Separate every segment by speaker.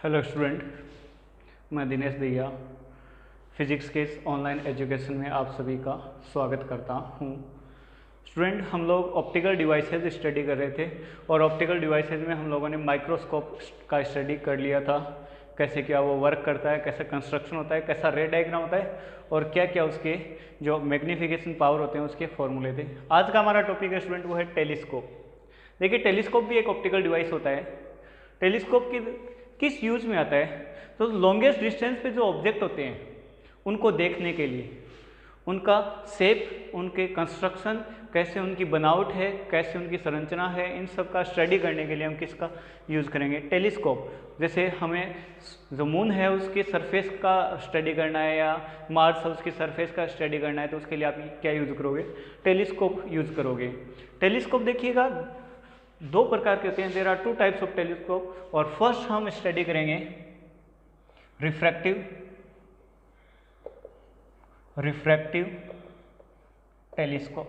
Speaker 1: Hello student, मैं दिनेश दैया physics के इस ऑनलाइन एजुकेशन में आप सभी का स्वागत करता हूँ। स्टूडेंट, हम लोग ऑप्टिकल डिवाइसेज स्टडी कर रहे थे और ऑप्टिकल डिवाइसेज में हम लोगों ने माइक्रोस्कोप का स्टडी कर लिया था। कैसे क्या वो वर्क करता है, कैसे कंस्ट्रक्शन होता है, कैसा रे डायग्राम होता है और क्या क्या उसके जो मैग्नीफिकेशन पावर होते हैं उसके फॉर्मूले थे। आज का हमारा टॉपिक है स्टूडेंट वो है टेलीस्कोप। देखिए, टेलीस्कोप भी एक ऑप्टिकल डिवाइस होता है। टेलीस्कोप की किस यूज में आता है? तो लॉन्गेस्ट डिस्टेंस पे जो ऑब्जेक्ट होते हैं उनको देखने के लिए, उनका शेप, उनके कंस्ट्रक्शन, कैसे उनकी बनावट है, कैसे उनकी संरचना है, इन सब का स्टडी करने के लिए हम किसका यूज़ करेंगे? टेलीस्कोप। जैसे हमें जो मून है उसके सरफेस का स्टडी करना है या मार्स है उसकी सरफेस का स्टडी करना है, तो उसके लिए आप क्या यूज़ करोगे? टेलीस्कोप यूज़ करोगे। टेलीस्कोप देखिएगा दो प्रकार के होते हैं। There are two types of telescope. और फर्स्ट हम स्टडी करेंगे रिफ्रैक्टिव टेलीस्कोप।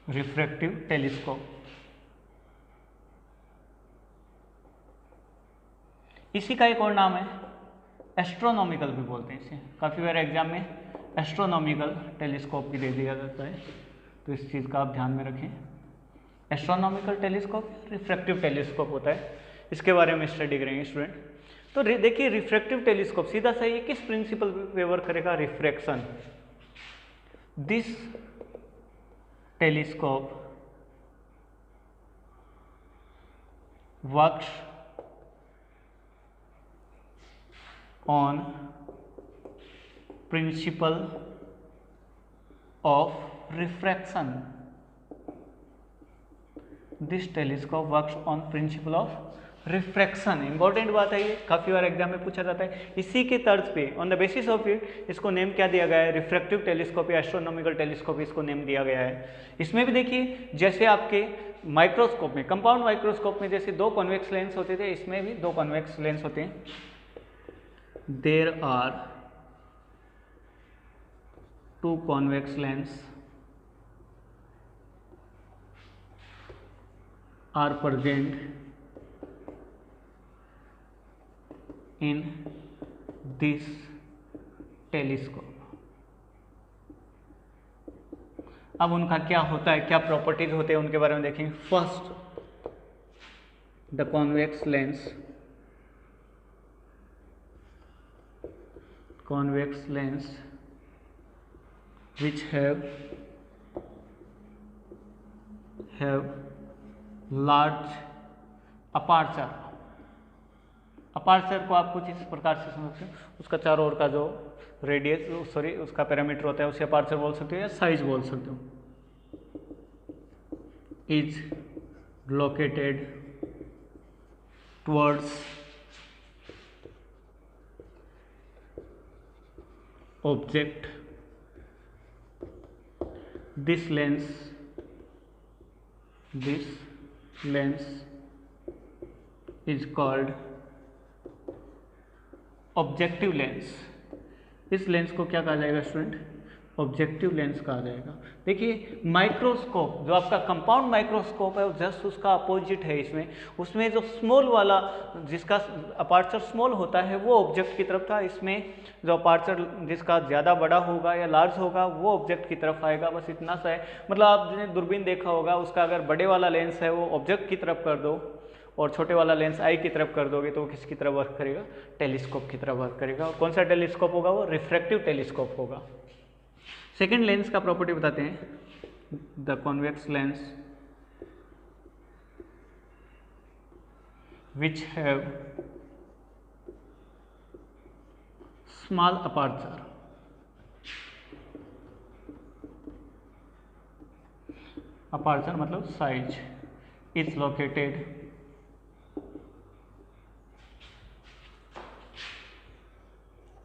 Speaker 1: रिफ्रैक्टिव टेलीस्कोप, इसी का एक और नाम है एस्ट्रोनॉमिकल भी बोलते हैं इसे। काफ़ी बार एग्जाम में एस्ट्रोनॉमिकल टेलीस्कोप भी दे दिया जाता है, तो इस चीज़ का आप ध्यान में रखें। एस्ट्रोनॉमिकल टेलीस्कोप रिफ्रैक्टिव टेलीस्कोप होता है, इसके बारे में स्टडी करेंगे स्टूडेंट। तो देखिए, रिफ्रैक्टिव टेलीस्कोप सीधा सा ये किस प्रिंसिपल पे वर्क करेगा? Refraction. This telescope works on principle of refraction. This telescope works on principle of refraction. Important बात है ये, काफ़ी बार एग्जाम में पूछा जाता है। इसी के तर्ज पे, on the basis of it, इसको नेम क्या दिया गया है? रिफ्रैक्टिव टेलीस्कोप या एस्ट्रोनॉमिकल टेलीस्कोप इसको नेम दिया गया है। इसमें भी देखिए, जैसे आपके माइक्रोस्कोप में, कंपाउंड माइक्रोस्कोप में जैसे दो कॉन्वेक्स लेंस होते थे, इसमें भी दो कॉन्वेक्स लेंस होते हैं। There are two convex lens are present in this telescope. अब उनका क्या होता है, क्या प्रॉपर्टीज होते हैं, उनके बारे में देखेंगे। First, the convex lens which have large aperture। Aperture को आप कुछ इस प्रकार से समझ सकते हो, उसका चारों ओर का जो रेडियस, उसका पैरामीटर होता है, उसे अपार्चर बोल सकते हो या साइज बोल सकते हो। Is located towards object। this lens is called objective lens. इस लेंस को क्या कहा जाएगा स्टूडेंट? ऑब्जेक्टिव लेंस कहा जाएगा। देखिए, माइक्रोस्कोप जो आपका कंपाउंड माइक्रोस्कोप है वो जस्ट उसका अपोजिट है। उसमें जो स्मॉल वाला, जिसका अपार्चर स्मॉल होता है, वो ऑब्जेक्ट की तरफ था। इसमें जो अपार्चर जिसका ज़्यादा बड़ा होगा या लार्ज होगा वो ऑब्जेक्ट की तरफ आएगा। बस इतना सा है। मतलब आपने दूरबीन देखा होगा, उसका अगर बड़े वाला लेंस है वो ऑब्जेक्ट की तरफ कर दो और छोटे वाला लेंस आई की तरफ कर दोगे तो वो किसकी तरफ वर्क करेगा? टेलीस्कोप की तरफ वर्क करेगा। और कौन सा टेलीस्कोप होगा? वो रिफ्रैक्टिव टेलीस्कोप होगा। सेकेंड लेंस का प्रॉपर्टी बताते हैं, the convex lens which have small aperture. Aperture मतलब size. Is located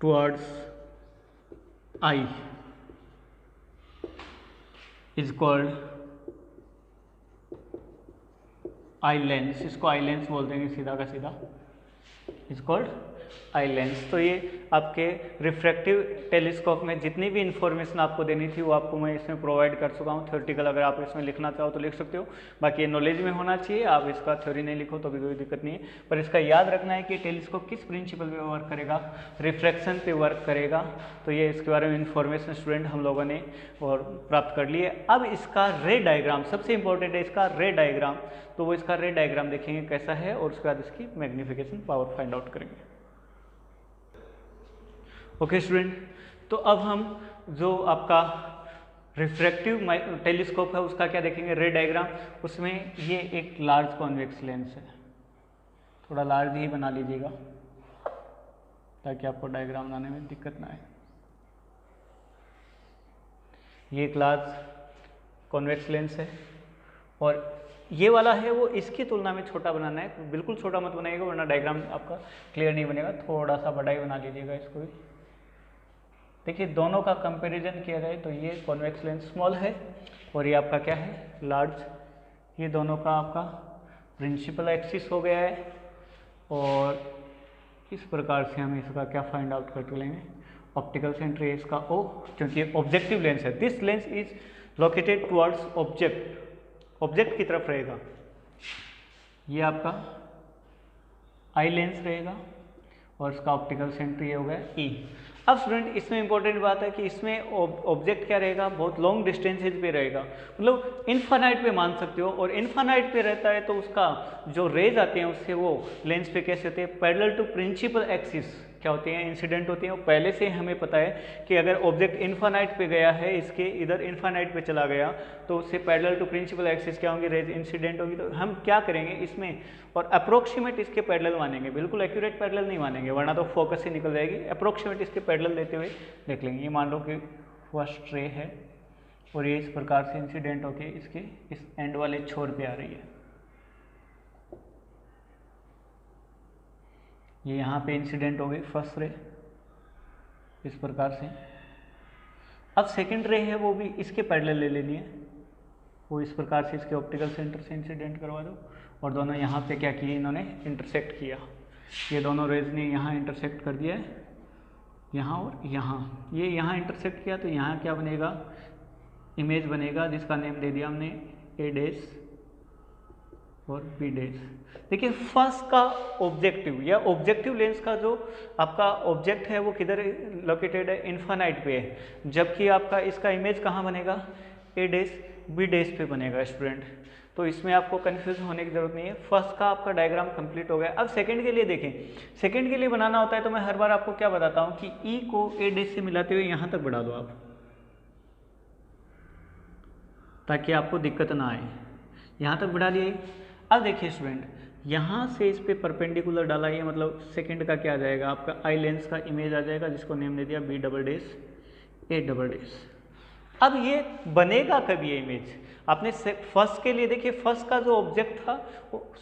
Speaker 1: towards eye is called eye lens. इसको आई लेंस बोल देंगे सीधा का सीधा। Is called eye lens. तो ये आपके रिफ्रैक्टिव टेलीस्कोप में जितनी भी इंफॉर्मेशन आपको देनी थी वो आपको मैं इसमें प्रोवाइड कर चुका हूँ। थ्योरेटिकल अगर आप इसमें लिखना चाहो तो लिख सकते हो, बाकी ये नॉलेज में होना चाहिए। आप इसका थ्योरी नहीं लिखो तो भी कोई दिक्कत नहीं है, पर इसका याद रखना है कि टेलीस्कोप किस प्रिंसिपल पे वर्क करेगा, रिफ्रैक्शन पे वर्क करेगा। तो ये इसके बारे में इंफॉर्मेशन स्टूडेंट हम लोगों ने और प्राप्त कर ली है। अब इसका रे डायग्राम सबसे इंपॉर्टेंट है, इसका रे डायग्राम। तो वो इसका रे डायग्राम देखेंगे कैसा है और उसके बाद इसकी मैग्नीफिकेशन पावर फाइंड आउट करेंगे। ओके स्टूडेंट, तो अब हम जो आपका रिफ्रैक्टिव टेलीस्कोप है उसका क्या देखेंगे, रे डायग्राम। उसमें ये एक लार्ज कॉन्वेक्स लेंस है, थोड़ा लार्ज ही बना लीजिएगा ताकि आपको डायग्राम बनाने में दिक्कत ना आए। ये एक लार्ज कॉन्वेक्स लेंस है और ये वाला है वो इसकी तुलना में छोटा बनाना है, बिल्कुल छोटा मत बनाइएगा वरना डायग्राम आपका क्लियर नहीं बनेगा। थोड़ा सा बड़ा ही बना लीजिएगा इसको भी। देखिए दोनों का कंपैरिजन किया जाए तो ये कॉन्वेक्स लेंस स्मॉल है और ये आपका क्या है लार्ज। ये दोनों का आपका प्रिंसिपल एक्सिस हो गया है और इस प्रकार से हम इसका क्या फाइंड आउट कर लेंगे, ऑप्टिकल सेंटर है इसका O, क्योंकि ऑब्जेक्टिव लेंस है। This lens is located towards object की तरफ रहेगा। ये आपका आई लेंस रहेगा और इसका ऑप्टिकल सेंटर ये हो गया E। अब स्टूडेंट इसमें इंपॉर्टेंट बात है कि इसमें ऑब्जेक्ट क्या रहेगा, बहुत लॉन्ग डिस्टेंसेज पे रहेगा, मतलब इनफाइनाइट पे मान सकते हो। और इनफाइनाइट पे रहता है तो उसका जो रेज आते हैं उससे वो लेंस पे कैसे होते हैं, पैरेलल टू प्रिंसिपल एक्सिस क्या होते हैं, इंसिडेंट होते हैं। पहले से हमें पता है कि अगर ऑब्जेक्ट इनफाइनाइट पे गया है, इसके इधर इनफाइनाइट पे चला गया तो उससे पैरेलल टू प्रिंसिपल एक्सिस क्या होंगे, रेज इंसिडेंट होगी। तो हम क्या करेंगे इसमें और अप्रोक्सीमेट इसके पैरेलल मानेंगे, बिल्कुल एक्यूरेट पैरेलल नहीं मानेंगे वरना तो फोकस से निकल जाएगी। अप्रोक्सीमेट इसके पैरेलल लेते हुए देख लेंगे। ये मान लो कि फर्स्ट रे है और ये इस प्रकार से इंसिडेंट होके इसके इस एंड वाले छोर पे आ रही है। ये यहाँ पे इंसिडेंट हो गई फर्स्ट रे इस प्रकार से। अब सेकंड रे है वो भी इसके पैरेलल ले लेनी है, वो इस प्रकार से इसके ऑप्टिकल सेंटर से इंसिडेंट करवा दो और दोनों यहाँ पे क्या किए इन्होंने इंटरसेक्ट किया। ये दोनों रेज ने यहाँ इंटरसेक्ट कर दिया है, यहाँ और यहाँ। ये यहाँ इंटरसेक्ट किया तो यहाँ क्या बनेगा, इमेज बनेगा जिसका नेम दे दिया हमने A डैश और B डैश। देखिए फर्स्ट का ऑब्जेक्टिव या ऑब्जेक्टिव लेंस का जो आपका ऑब्जेक्ट है वो किधर लोकेटेड है, इनफाइनाइट पे है, जबकि आपका इसका इमेज कहाँ बनेगा, A डैश B डैश पे बनेगा स्टूडेंट। तो इसमें आपको कंफ्यूज होने की जरूरत नहीं है। फर्स्ट का आपका डायग्राम कंप्लीट हो गया। अब सेकंड के लिए देखें, सेकंड के लिए बनाना होता है तो मैं हर बार आपको क्या बताता हूँ कि E को A डैश से मिलाते हुए यहाँ तक बढ़ा दो आप, ताकि आपको दिक्कत ना आए। यहाँ तक बढ़ा लिए। अब देखिए स्टूडेंट यहाँ से इस पे परपेंडिकुलर डाला, ये मतलब सेकंड का क्या आ जाएगा, आपका आई लेंस का इमेज आ जाएगा जिसको नेम दे दिया B double dash A double dash. अब ये बनेगा कब ये इमेज, आपने फर्स्ट के लिए देखिए फर्स्ट का जो ऑब्जेक्ट था,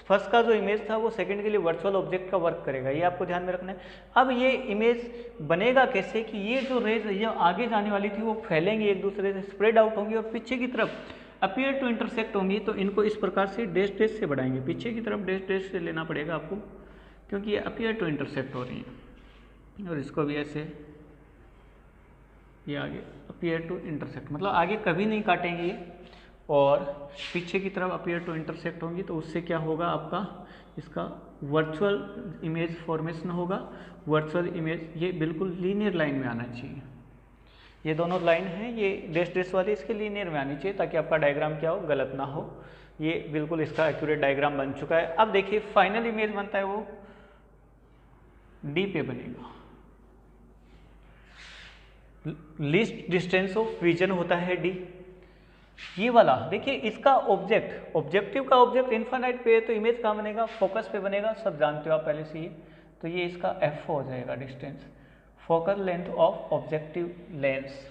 Speaker 1: फर्स्ट का जो इमेज था वो सेकंड के लिए वर्चुअल ऑब्जेक्ट का वर्क करेगा, ये आपको ध्यान में रखना है। अब ये इमेज बनेगा कैसे कि ये जो रेज ये आगे जाने वाली थी वो फैलेंगी एक दूसरे से, स्प्रेड आउट होंगी और पीछे की तरफ अपीयर टू इंटरसेक्ट होंगी। तो इनको इस प्रकार से डैश डैश से बढ़ाएंगे, पीछे की तरफ डैश डैश से लेना पड़ेगा आपको क्योंकि ये अपीयर टू इंटरसेक्ट हो रही है। और इसको भी ऐसे ये आगे अपीयर टू इंटरसेक्ट, मतलब आगे कभी नहीं काटेंगे ये और पीछे की तरफ अपीयर टू इंटरसेक्ट होंगी। तो उससे क्या होगा, आपका इसका वर्चुअल इमेज फॉर्मेशन होगा। वर्चुअल इमेज ये बिल्कुल लीनियर लाइन में आना चाहिए। ये दोनों लाइन है, ये डैश डैश वाली इसके लीनियर में आनी चाहिए ताकि आपका डायग्राम क्या हो, गलत ना हो। ये बिल्कुल इसका एक्यूरेट डायग्राम बन चुका है। अब देखिए फाइनल इमेज बनता है वो D पे बनेगा। लीस्ट डिस्टेंस ऑफ विजन होता है D, ये वाला। देखिए इसका ऑब्जेक्ट, ऑब्जेक्टिव का ऑब्जेक्ट इनफाइनाइट पे है तो इमेज कहाँ बनेगा, फोकस पे बनेगा, सब जानते हो आप पहले से ही। तो ये इसका F हो जाएगा distance, focal length of objective lens.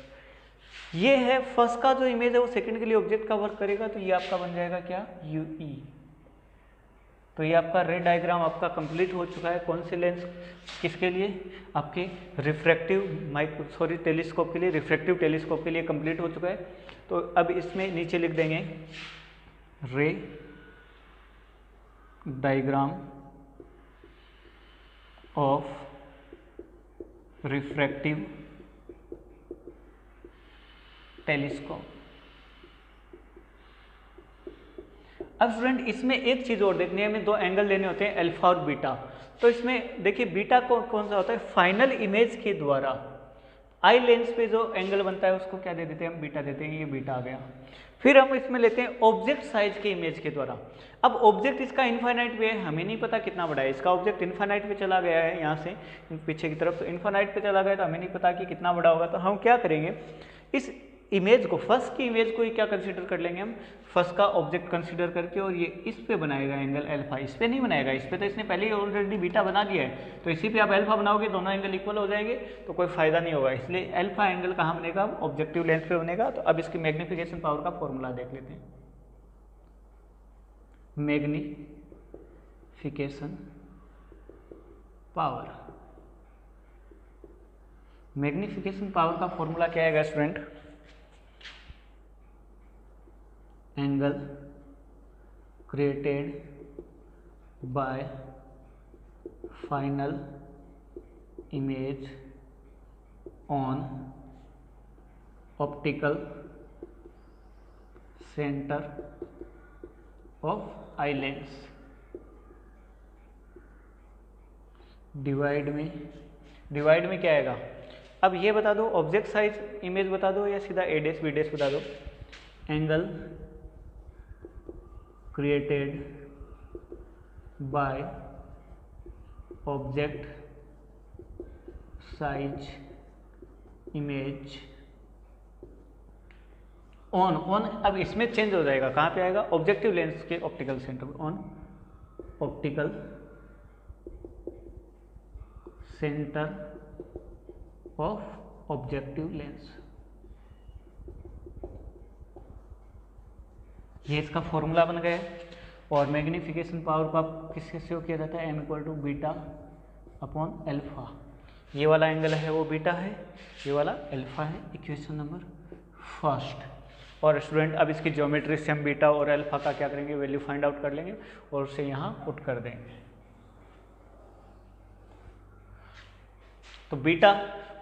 Speaker 1: ये है फर्स्ट का जो इमेज है वो सेकंड के लिए ऑब्जेक्ट का वर्क करेगा तो ये आपका बन जाएगा क्या, UE। तो ये आपका रे डायग्राम आपका कंप्लीट हो चुका है। कौन से लेंस किसके लिए, आपके रिफ्रैक्टिव टेलीस्कोप के लिए, रिफ्रैक्टिव टेलीस्कोप के लिए कंप्लीट हो चुका है। तो अब इसमें नीचे लिख देंगे रे डायग्राम ऑफ रिफ्रैक्टिव टेलीस्कोप। अब स्टूडेंट इसमें एक चीज़ और देखनी है, हमें दो एंगल लेने होते हैं अल्फा और बीटा। तो इसमें देखिए बीटा कौन सा होता है, फाइनल इमेज के द्वारा आई लेंस पे जो एंगल बनता है उसको क्या दे देते हैं हम, बीटा देते हैं, ये बीटा आ गया। फिर हम इसमें लेते हैं ऑब्जेक्ट साइज के इमेज के द्वारा। अब ऑब्जेक्ट इसका इनफाइनाइट पे है, हमें नहीं पता कितना बड़ा है, इसका ऑब्जेक्ट इनफाइनाइट पे चला गया है यहाँ से पीछे की तरफ, तो इनफाइनाइट पे चला गया तो हमें नहीं पता कि कितना बड़ा होगा। तो हम क्या करेंगे, इस इमेज को, फर्स्ट की इमेज को ही क्या कंसीडर कर लेंगे हम, फर्स्ट का ऑब्जेक्ट कंसीडर करके, और ये इस पे बनाएगा एंगल अल्फा, इस पे नहीं बनाएगा, इस पे तो इसने पहले ही ऑलरेडी बीटा बना दिया है, तो इसी पे आप अल्फा बनाओगे, दोनों एंगल इक्वल हो जाएंगे तो कोई फायदा नहीं होगा। इसलिए अल्फा एंगल कहाँ बनेगा, ऑब्जेक्टिव लेंस पे बनेगा। तो अब इसकी मैग्निफिकेशन पावर का फॉर्मूला देख लेते हैं। मैग्निफिकेशन पावर, मैग्निफिकेशन पावर का फॉर्मूला क्या आएगा student, angle created by final image on optical centre of eye lens divide में क्या आएगा। अब ये बता दो ऑब्जेक्ट साइज इमेज बता दो या सीधा ए डेस बी डेस बता दो। Angle created by object size image on अब इसमें चेंज हो जाएगा, कहाँ पे आएगा, ऑब्जेक्टिव लेंस के optical centre on optical centre of objective lens. ये इसका फॉर्मूला बन गया। और मैग्निफिकेशन पावर को आप किससे शो किया जाता है, M equal to beta upon alpha. ये वाला एंगल है वो बीटा है, ये वाला अल्फा है, इक्वेशन नंबर फर्स्ट। और स्टूडेंट अब इसकी ज्योमेट्री से हम बीटा और अल्फा का क्या करेंगे, वैल्यू फाइंड आउट कर लेंगे और उसे यहाँ पुट कर देंगे। तो बीटा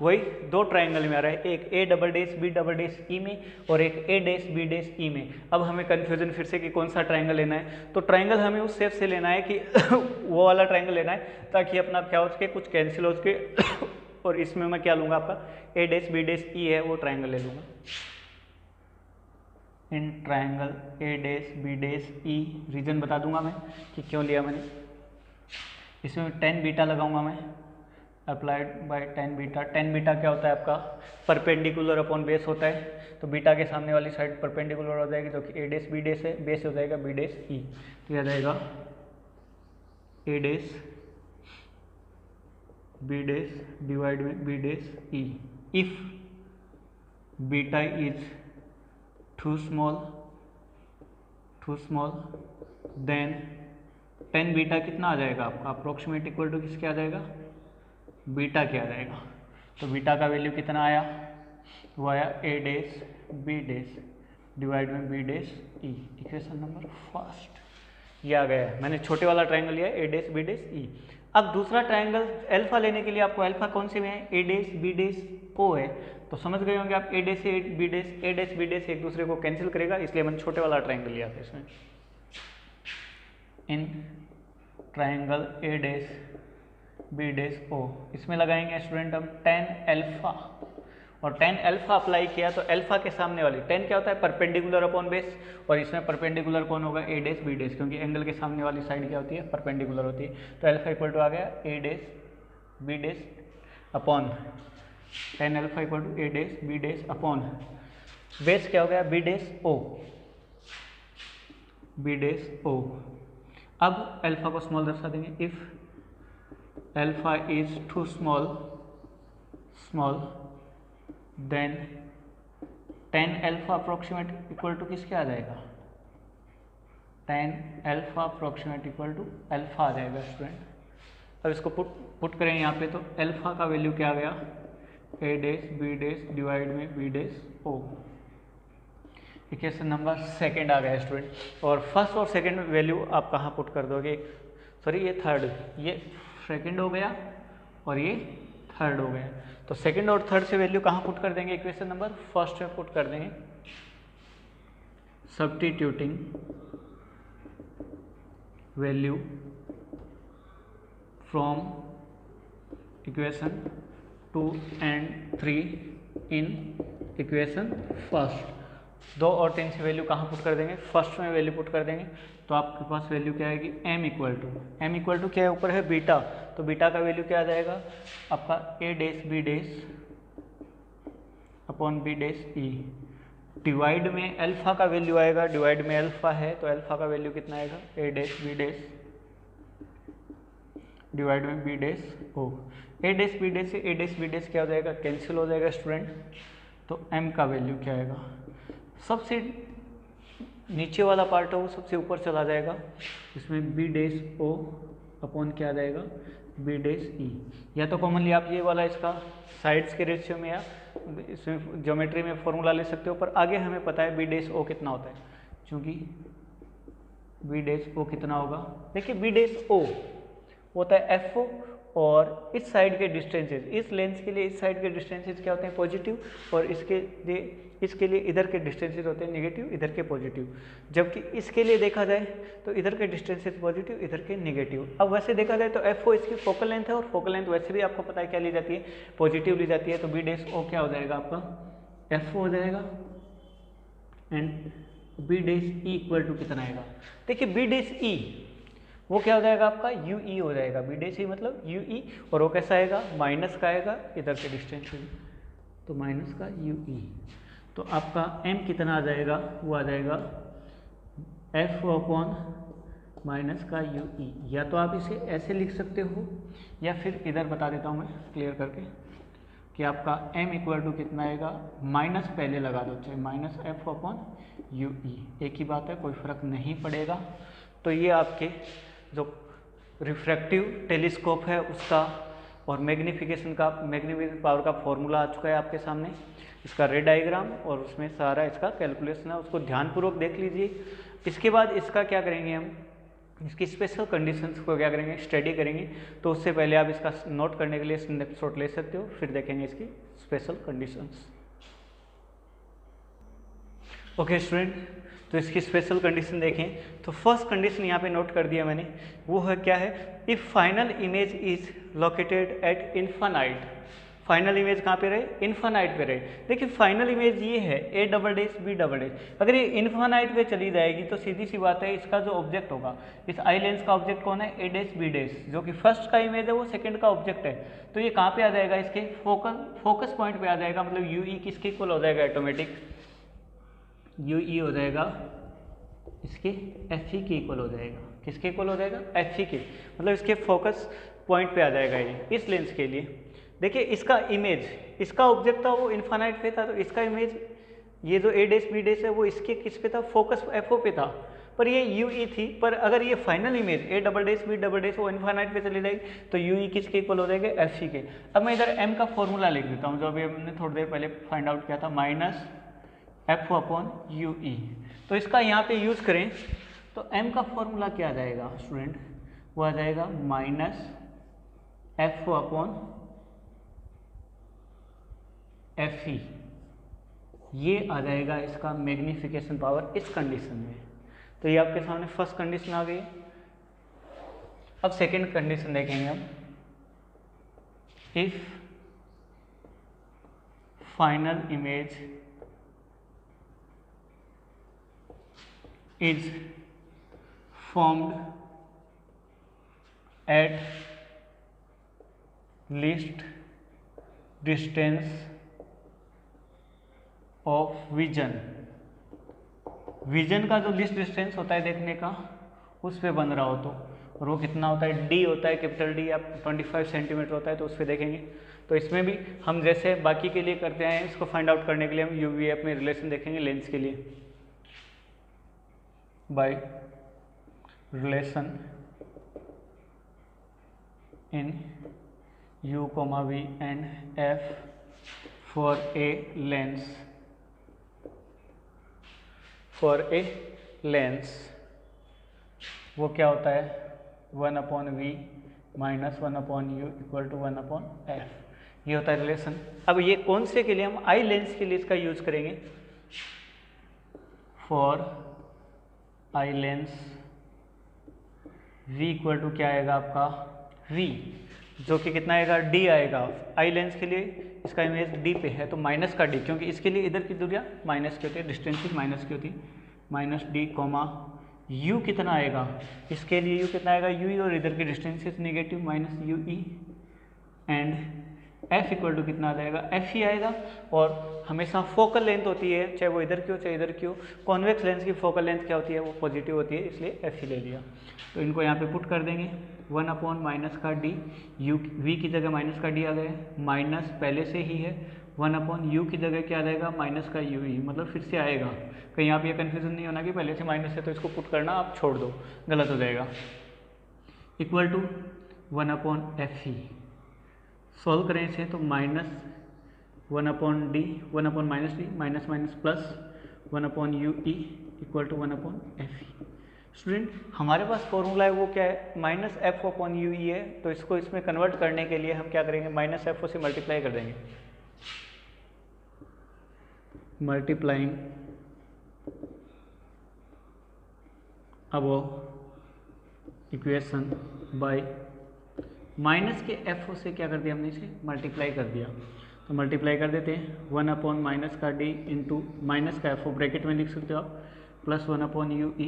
Speaker 1: वही दो ट्राइंगल में आ रहा है, एक A double dash B double dash ई में और एक ए डेस बी डेस ई में। अब हमें कन्फ्यूजन फिर से कि कौन सा ट्राइंगल लेना है, तो ट्राइंगल हमें उस शेप से लेना है कि वो वाला ट्राइंगल लेना है ताकि अपना क्या हो सके, कुछ कैंसिल हो सके। और इसमें मैं क्या लूँगा, आपका ए डेस बी डेस ई है वो ट्राइंगल ले लूँगा। In triangle A dash B dash E, reason बता दूंगा मैं कि क्यों लिया मैंने। इसमें 10 बीटा लगाऊंगा मैं, अप्लाइड बाय 10 बीटा। 10 बीटा क्या होता है आपका, परपेंडिकुलर अपॉन बेस होता है, तो बीटा के सामने वाली साइड परपेंडिकुलर हो जाएगी जो कि ए डेस बी डेस है, बेस हो जाएगा बी डेस ई, तो यह जाएगा A dash B dash divide में B dash E. If beta is too small then 10 beta कितना आ जाएगा आपका, अप्रोक्सीमेट इक्वल टू किसके आ जाएगा, बीटा क्या आ जाएगा। तो बीटा का वैल्यू कितना आया, वो आया ए डेस बी डेस डिवाइड में बी डेस ई, इक्वेशन नंबर फर्स्ट। ये आ गया है, मैंने छोटे वाला ट्राइंगल लिया ए डेस बी डेस ई। अब दूसरा ट्राइंगल अल्फा लेने के लिए आपको अल्फा कौन से में है, ए डेस बी डेस ओ है, तो समझ गए होंगे आप ए डेस बी डेस एक दूसरे को कैंसिल करेगा, इसलिए मैंने छोटे वाला ट्राइंगल लिया था इसमें। इन ट्राइंगल ए डेस बी डेस ओ, इसमें लगाएंगे स्टूडेंट हम 10 अल्फा, और 10 अल्फा अप्लाई किया तो अल्फा के सामने वाली 10 क्या होता है, परपेंडिकुलर अपॉन बेस, और इसमें परपेंडिकुलर कौन होगा, ए डेस बी डेस, क्योंकि एंगल के सामने वाली साइड क्या होती है, परपेंडिकुलर होती है। तो अल्फा इक्वल टू आ गया A dash B dash upon 10 alpha equal to A dash B dash upon base क्या हो गया, बी डेस ओ, बी डेस ओ। अब अल्फा को स्मॉल दर्शा देंगे, if alpha is too small then 10 alpha approximate equal to किसके आ जाएगा, 10 alpha approximate equal to alpha आ जाएगा स्टूडेंट। अब इसको पुट करें यहाँ पे, तो अल्फा का वैल्यू क्या आ गया, A dash B dash divide में बी डेस ओ, इक्वेशन नंबर सेकंड आ गया स्टूडेंट। और फर्स्ट और सेकंड वैल्यू आप कहाँ पुट कर दोगे, सॉरी ये थर्ड, ये सेकंड हो गया और ये थर्ड हो गए। तो सेकंड और थर्ड से वैल्यू कहाँ पुट कर देंगे, इक्वेशन नंबर फर्स्ट में पुट कर देंगे, substituting value from equation 2 and 3 in equation first. 2 और 3 से वैल्यू कहाँ पुट कर देंगे, फर्स्ट में वैल्यू पुट कर देंगे। तो आपके पास वैल्यू क्या आएगी, m इक्वल टू क्या है, ऊपर है बीटा, तो बीटा का वैल्यू क्या आ जाएगा आपका a dash b dash upon b dash e। Divide में अल्फा का वैल्यू आएगा, डिवाइड में अल्फा है तो अल्फा का वैल्यू कितना आएगा, a dash b dash divide में b dash o। a dash b dash से a डैश b डैश क्या हो जाएगा, कैंसिल हो जाएगा स्टूडेंट। तो m का वैल्यू क्या आएगा, सबसे नीचे वाला पार्ट है वो सबसे ऊपर चला जाएगा, इसमें b डैश o अपॉन क्या आ जाएगा, b डैश e। या तो कॉमनली आप ये वाला इसका साइड्स के रेशियो में या इसमें ज्योमेट्री में फॉर्मूला ले सकते हो, पर आगे हमें पता है b डैश o कितना होता है, क्योंकि b डैश o कितना होगा, देखिए b डैश o होता है FO, और इस साइड के डिस्टेंसेस, इस लेंस के लिए इस साइड के डिस्टेंसेस क्या होते हैं, पॉजिटिव, और इसके लिए इधर के डिस्टेंसेस होते हैं नेगेटिव, इधर के पॉजिटिव। जबकि इसके लिए देखा जाए तो इधर के डिस्टेंसेस पॉजिटिव, इधर के नेगेटिव। अब वैसे देखा जाए तो FO इसकी फोकल लेंथ है, और फोकल लेंथ वैसे भी आपको पता है क्या ली जाती है, पॉजिटिव ली जाती है। तो b डैश o क्या हो जाएगा आपका FO हो जाएगा, and b dash e equal to कितना आएगा, देखिए b डैश e वो क्या हो जाएगा आपका UE हो जाएगा, b डैश e मतलब UE, और वो कैसा आएगा, माइनस का आएगा इधर के डिस्टेंस में, तो माइनस का UE। तो आपका m कितना आ जाएगा, वो आ जाएगा F अपॉन माइनस का UE। या तो आप इसे ऐसे लिख सकते हो, या फिर इधर बता देता हूँ मैं क्लियर करके कि आपका m इक्वल टू कितना आएगा, माइनस पहले लगा दो, चाहे माइनस F अपॉन UE, एक ही बात है, कोई फर्क नहीं पड़ेगा। तो ये आपके जो रिफ्रैक्टिव टेलीस्कोप है उसका और मैग्नीफिकेशन पावर का फॉर्मूला आ चुका है आपके सामने, इसका रे डायग्राम, और उसमें सारा इसका कैलकुलेशन है, उसको ध्यानपूर्वक देख लीजिए। इसके बाद इसका क्या करेंगे हम, इसकी स्पेशल कंडीशंस को क्या करेंगे, स्टडी करेंगे। तो उससे पहले आप इसका नोट करने के लिए स्नैपशॉट ले सकते हो, फिर देखेंगे इसकी स्पेशल कंडीशंस। ओके स्टूडेंट, तो इसकी स्पेशल कंडीशन देखें तो फर्स्ट कंडीशन यहाँ पे नोट कर दिया मैंने, वो है क्या है, if final image is located at infinite. Final image कहाँ पे रहे, इन्फानाइट पे रहे। देखिए फाइनल इमेज ये है a double dash b double dash, अगर ये इन्फानाइट पे चली जाएगी तो सीधी सी बात है इसका जो ऑब्जेक्ट होगा, इस आई लेंस का ऑब्जेक्ट कौन है, a डैश b डैश, जो कि फर्स्ट का इमेज है वो सेकंड का ऑब्जेक्ट है। तो ये कहाँ पे आ जाएगा, इसके फोकस पॉइंट पे आ जाएगा, मतलब UE किसके इक्वल हो जाएगा, ऑटोमेटिक UE हो जाएगा इसके FE के इक्वल हो जाएगा। किसके इक्वल हो जाएगा, FE के, मतलब इसके फोकस पॉइंट पे आ जाएगा ये इस लेंस के लिए। देखिए इसका इमेज, इसका ऑब्जेक्ट था वो इन्फानाइट पे था, तो इसका इमेज ये जो a डैश b डैश है वो इसके किस पे था, फोकस FO पे था, पर ये UE थी। पर अगर ये final image a double dash b double dash वो इन्फानाइट पे चली जाएगी तो UE किसके इक्वल हो जाएगा, FE के। अब मैं इधर m का फॉर्मूला लिख देता हूँ, जो अभी हमने थोड़ी देर पहले फाइंड आउट किया था, माइनस F अपॉन UE। तो इसका यहाँ पे यूज करें तो m का फॉर्मूला क्या आ जाएगा स्टूडेंट, वो आ जाएगा माइनस F अपॉन FE, ये आ जाएगा इसका मैग्नीफिकेशन पावर इस कंडीशन में। तो ये आपके सामने फर्स्ट कंडीशन आ गई। अब सेकंड कंडीशन देखेंगे हम, if final image is formed at least distance of vision। Vision का जो लिस्ट डिस्टेंस होता है देखने का उस पे बन रहा हो तो, और वो कितना होता है, D होता है, कैपिटल D या 25 सेंटीमीटर होता है, तो उस पे देखेंगे। तो इसमें भी हम जैसे बाकी के लिए करते हैं, इसको फाइंड आउट करने के लिए हम UVF में रिलेशन देखेंगे लेंस के लिए, by relation in U, V and F for a lens, वो क्या होता है 1/V minus 1/U equal to 1/F। ये होता है रिलेशन। अब ये कौन से के लिए, हम आई लेंस के लिए इसका यूज करेंगे। For eye lens v equal to क्या आएगा आपका v, जो कि कितना आएगा d आएगा। आई लेंस के लिए इसका इमेज d पे है तो माइनस का d, क्योंकि इसके लिए इधर की दूरियां माइनस की होती है, डिस्टेंस ही माइनस की होती है। माइनस d कॉमा u कितना आएगा, इसके लिए u कितना आएगा u, और इधर की distance is negative minus u e, and f equal to कितना आ जाएगा f ही आएगा। और हमेशा फोकल लेंथ होती है, चाहे वो इधर की हो चाहे इधर की हो, कॉन्वेक्स लेंस की फोकल लेंथ क्या होती है, वो पॉजिटिव होती है, इसलिए f ही ले लिया। तो इनको यहाँ पे पुट कर देंगे, 1 अपॉन माइनस का d, u v की जगह माइनस का d आ गया, माइनस पहले से ही है, 1 अपॉन u की जगह क्या आ जाएगा माइनस का u e, मतलब फिर से आएगा। कहीं आप ये कन्फ्यूजन नहीं होना कि पहले से माइनस है तो इसको पुट करना आप छोड़ दो, गलत हो जाएगा। Equal to 1 upon f E, solve करें इसे तो minus 1 upon D, 1 upon minus D, minus minus plus 1 upon U E equal to 1 upon F E. Student हमारे पास फॉर्मूला है वो क्या है, minus F upon U E है, तो इसको इसमें कन्वर्ट करने के लिए हम क्या करेंगे, माइनस एफ से मल्टीप्लाई कर देंगे, मल्टीप्लाइंग अब इक्वेशन बाय माइनस के एफ से क्या कर दिया हमने, इसे मल्टीप्लाई कर दिया। तो मल्टीप्लाई कर देते हैं, 1 अपॉन माइनस का डी इंटू माइनस का एफ, ब्रैकेट में लिख सकते हो आप, plus 1 upon U E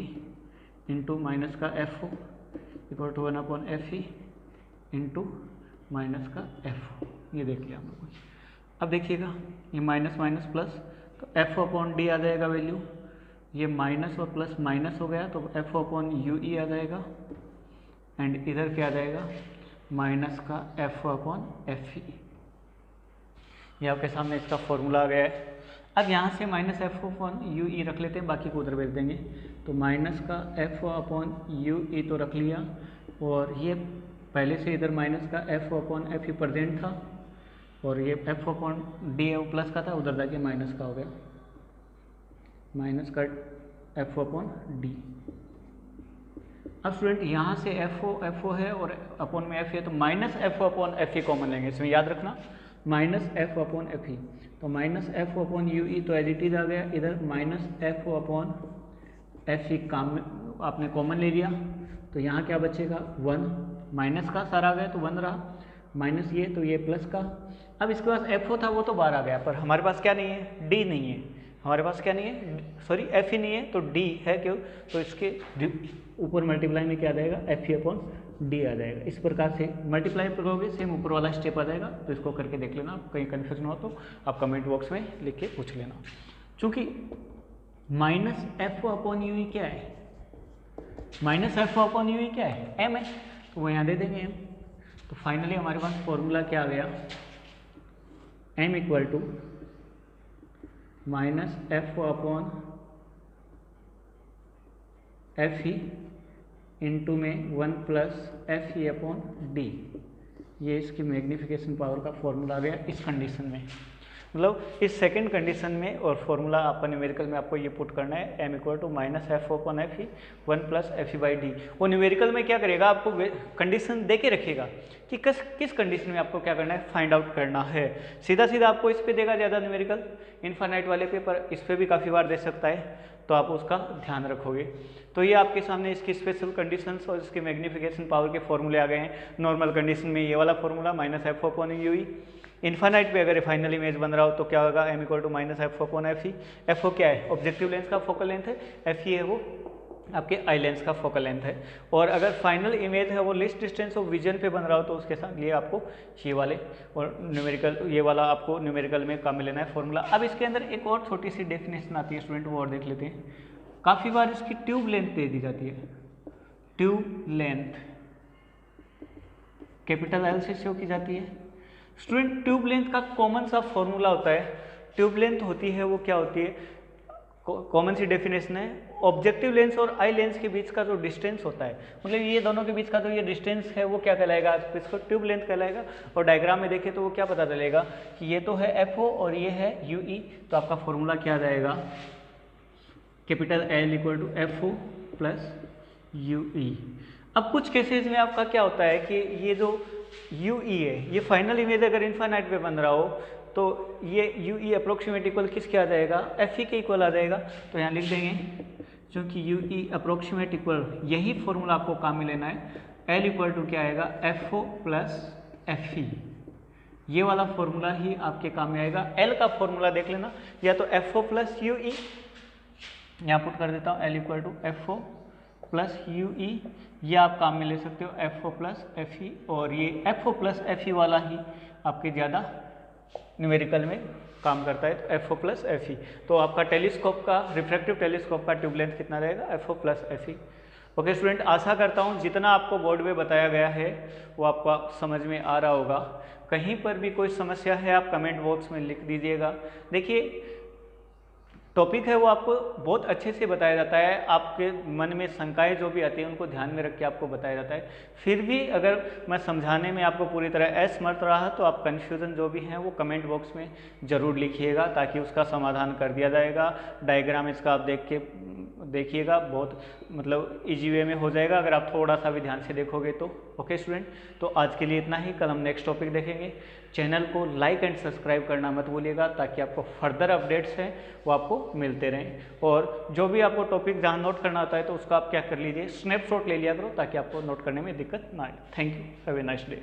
Speaker 1: into minus का F equal to 1 upon F E into minus का एफ। ये देख लिया हम लोगों ने। अब देखिएगा ये माइनस माइनस प्लस, तो एफ अपॉन डी आ जाएगा वैल्यू, ये माइनस और प्लस माइनस हो गया तो एफ अपॉन यू ई आ जाएगा, एंड इधर क्या आ जाएगा माइनस का एफ अपॉन एफ ई। ये आपके सामने इसका फॉर्मूला आ गया है। अब यहाँ से माइनस एफ अपॉन यू ई रख लेते हैं, बाकी को उधर भेज देंगे। तो माइनस का एफ अपॉन यू ई तो रख लिया, और ये पहले से इधर माइनस का एफ अपॉन एफ ई प्रेजेंट था, और ये एफ अपॉन डी है वो प्लस का था, उधर जाके माइनस का हो गया, माइनस का एफ अपॉन डी। अब स्टूडेंट यहाँ से एफ ओ है और अपॉन में एफ है, तो minus F upon F E common लेंगे, इसमें याद रखना minus F upon F E. तो minus F upon U E तो एज इट इज आ गया, इधर minus F upon F E काम आपने कॉमन ले लिया, तो यहाँ क्या बचेगा 1, माइनस का सारा आ गया तो 1 रहा, माइनस ये तो ये प्लस का। अब इसके पास एफ ओ था वो तो बाहर आ गया, पर हमारे पास क्या नहीं है, डी नहीं है, हमारे पास क्या नहीं है, सॉरी एफ ही नहीं है, तो डी है क्यों, तो इसके ऊपर मल्टीप्लाई में क्या आ जाएगा एफ ई अपॉन डी आ जाएगा। इस प्रकार से मल्टीप्लाई करोगे सेम ऊपर वाला स्टेप आ जाएगा। तो इसको करके देख लेना, कहीं कन्फ्यूजन हो तो आप कमेंट बॉक्स में लिख के पूछ लेना। चूँकि माइनस एफ अपॉन यू ई क्या है, माइनस एफ अपॉन यू ई क्या है, एम है, तो वो यहाँ दे देंगे एम। तो फाइनली हमारे पास फॉर्मूला क्या आ गया, M equal to minus F upon F E into में 1 plus F E upon D. ये इसकी मैग्नीफिकेशन पावर का फॉर्मूला आ गया इस कंडीशन में। मतलब इस सेकंड कंडीशन में और फॉर्मूला आपका न्यूमेरिकल में आपको ये पुट करना है, M equal to minus F upon F E 1 plus F E by D. वो न्यूमेरिकल में क्या करेगा, आपको कंडीशन दे के रखेगा कि किस कंडीशन में आपको क्या करना है, फाइंड आउट करना है। सीधा सीधा आपको इस पे देगा ज़्यादा न्यूमेरिकल, इनफाइनाइट वाले पे, पर इस पर भी काफ़ी बार दे सकता है, तो आप उसका ध्यान रखोगे। तो ये आपके सामने इसकी स्पेशल कंडीशंस और इसके मैग्नीफिकेशन पावर के फॉर्मूले आ गए हैं। नॉर्मल कंडीशन में ये वाला formula minus F upon U ई, इनफाइनाइट पे अगर फाइनल इमेज बन रहा हो तो क्या होगा, M equal to minus F upon F E. F O क्या है, ऑब्जेक्टिव लेंस का फोकल लेंथ है, एफ ई है वो आपके आई लेंस का फोकल लेंथ है। और अगर फाइनल इमेज है वो लिस्ट डिस्टेंस ऑफ विजन पे बन रहा हो तो उसके साथ लिए आपको ये वाले और न्यूमेरिकल, ये वाला आपको न्यूमेरिकल में काम में लेना है फॉर्मूला। अब इसके अंदर एक और छोटी सी डेफिनेशन आती है स्टूडेंट, वो और देख लेते हैं। काफ़ी बार इसकी ट्यूब लेंथ दे दी जाती है, ट्यूब लेंथ कैपिटल एल से शो की जाती है। स्टूडेंट ट्यूब लेंथ का कॉमन सा फॉर्मूला होता है, ट्यूब लेंथ होती है वो क्या होती है, कॉमन सी डेफिनेशन है, ऑब्जेक्टिव लेंस और आई लेंस के बीच का जो डिस्टेंस होता है, मतलब ये दोनों के बीच का जो ये डिस्टेंस है वो क्या कहलाएगा, इसको ट्यूब लेंथ कहलाएगा। और डायग्राम में देखें तो वो क्या पता चलेगा कि ये तो है एफ ओ और ये है यू ई, तो आपका फॉर्मूला क्या आ जाएगा, capital L equal to F O plus U E. अब कुछ केसेस में आपका क्या होता है कि ये जो यू ई है, ये फाइनल इमेज अगर इन्फाइनाइट पे बन रहा हो तो ये यू ई अप्रोक्सीमेट इक्वल किसके आ जाएगा, एफ ई के इक्वल आ जाएगा। तो यहाँ लिख देंगे क्योंकि यू ई अप्रोक्सीमेट इक्वल, यही फॉर्मूला आपको काम में लेना है, एल इक्वल टू क्या आएगा, F O plus F E, ये वाला फॉर्मूला ही आपके काम में आएगा। एल का फॉर्मूला देख लेना, या तो F O plus U E, यहाँ पुट कर देता हूँ L equal to F O plus U E, ये आप काम में ले सकते हो F O plus F E, और ये F O plus F E वाला ही आपके ज़्यादा न्यूमेरिकल में काम करता है, तो F O plus F E. तो आपका टेलीस्कोप का, रिफ्रैक्टिव टेलीस्कोप का ट्यूब लेंथ कितना रहेगा, F O plus F E. Okay student, आशा करता हूँ जितना आपको बोर्ड में बताया गया है वो आपका समझ में आ रहा होगा। कहीं पर भी कोई समस्या है आप कमेंट बॉक्स में लिख दीजिएगा। देखिए टॉपिक है वो आपको बहुत अच्छे से बताया जाता है, आपके मन में शंकाएं जो भी आती हैं उनको ध्यान में रख के आपको बताया जाता है। फिर भी अगर मैं समझाने में आपको पूरी तरह असमर्थ रहा तो आप कन्फ्यूज़न जो भी हैं वो कमेंट बॉक्स में ज़रूर लिखिएगा, ताकि उसका समाधान कर दिया जाएगा। डायग्राम इसका आप देखिएगा, बहुत मतलब इजी वे में हो जाएगा अगर आप थोड़ा सा भी ध्यान से देखोगे तो। ओके स्टूडेंट, तो आज के लिए इतना ही, कल हम नेक्स्ट टॉपिक देखेंगे। चैनल को लाइक एंड सब्सक्राइब करना मत भूलिएगा, ताकि आपको फर्दर अपडेट्स हैं वो आपको मिलते रहें। और जो भी आपको टॉपिक जहाँ नोट करना होता है तो उसका आप क्या कर लीजिए, स्नैपशॉट ले लिया करो, ताकि आपको नोट करने में दिक्कत ना आए। Thank you, have a nice day.